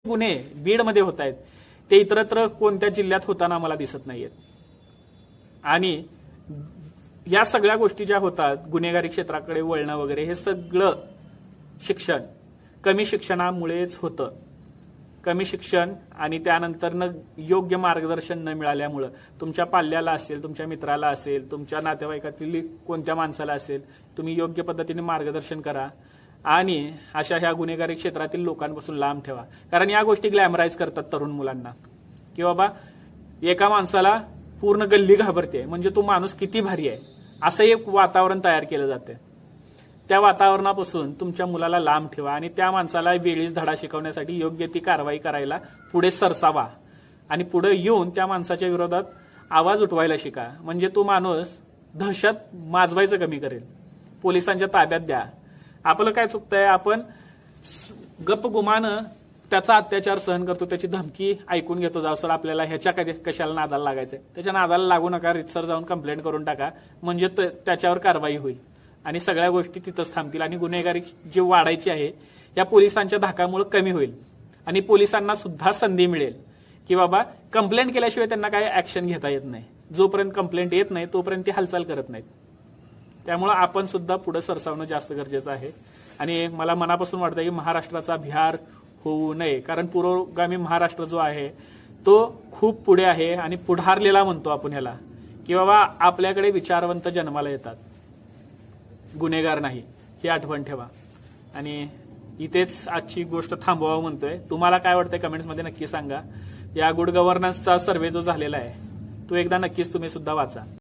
गुन्हे बीडमध्ये होत आहेत ते इतरत्र कोणत्या जिल्ह्यात होताना आम्हाला दिसत नाहीयेत. आणि या सगळ्या गोष्टी ज्या होतात गुन्हेगारी क्षेत्राकडे वळणं वगैरे हे सगळं शिक्षण कमी शिक्षणामुळेच होतं. कमी शिक्षण आणि त्यानंतर योग्य मार्गदर्शन न मिळाल्यामुळं तुमच्या पाल्याला असेल, तुमच्या मित्राला असेल, तुमच्या नातेवाईकातील कोणत्या माणसाला असेल, तुम्ही योग्य पद्धतीने मार्गदर्शन करा आणि अशा ह्या गुन्हेगारी क्षेत्रातील लोकांपासून लांब ठेवा. कारण या गोष्टी ग्लॅमराईज करतात तरुण मुलांना की बाबा एका माणसाला पूर्ण गल्ली घाबरते म्हणजे तो माणूस किती भारी आहे असं एक वातावरण तयार केलं जाते. त्या वातावरणापासून तुमच्या मुलाला लांब ठेवा आणि त्या माणसाला वेळीच धडा शिकवण्यासाठी योग्य ती कारवाई करायला पुढे सरसावा आणि पुढे येऊन त्या माणसाच्या विरोधात आवाज उठवायला शिका. म्हणजे तो माणूस दहशत माजवायचं कमी करेल. पोलिसांच्या ताब्यात द्या. आपलं काय चुकतंय, आपण गप्प गुमानं त्याचा अत्याचार सहन करतो, त्याची धमकी ऐकून घेतो. जावसर आपल्याला ह्याच्या कशाला नादाला लागायचंय, त्याच्या नादाला लागू नका. रितसर जाऊन कंप्लेंट करून टाका म्हणजे त्याच्यावर कारवाई होईल आणि सगळ्या गोष्टी तिथंच थांबतील आणि गुन्हेगारी जी वाढायची आहे या पोलिसांच्या धाकामुळे कमी होईल आणि पोलिसांना सुद्धा संधी मिळेल की बाबा कंप्लेंट केल्याशिवाय त्यांना काही ऍक्शन घेता येत नाही. जोपर्यंत कंप्लेंट येत नाही तोपर्यंत ती हालचाल करत नाहीत. त्यामुळे आपण सुद्धा पुढे सरसावणं जास्त गरजेचं आहे आणि मला मनापासून वाटतं की महाराष्ट्राचा बिहार होऊ नये. कारण पुरोगामी महाराष्ट्र जो आहे तो खूप पुढे आहे आणि पुढारलेला म्हणतो आपण ह्याला की बाबा आपल्याकडे विचारवंत जन्माला येतात, गुन्हेगार नाही. ही आठवण ठेवा आणि इथेच आजची गोष्ट थांबवावं म्हणतोय. तुम्हाला काय वाटतंय कमेंट्समध्ये नक्की सांगा. या गुड गव्हर्नन्सचा सर्व्हे जो झालेला आहे तो एकदा नक्कीच तुम्ही सुद्धा वाचा.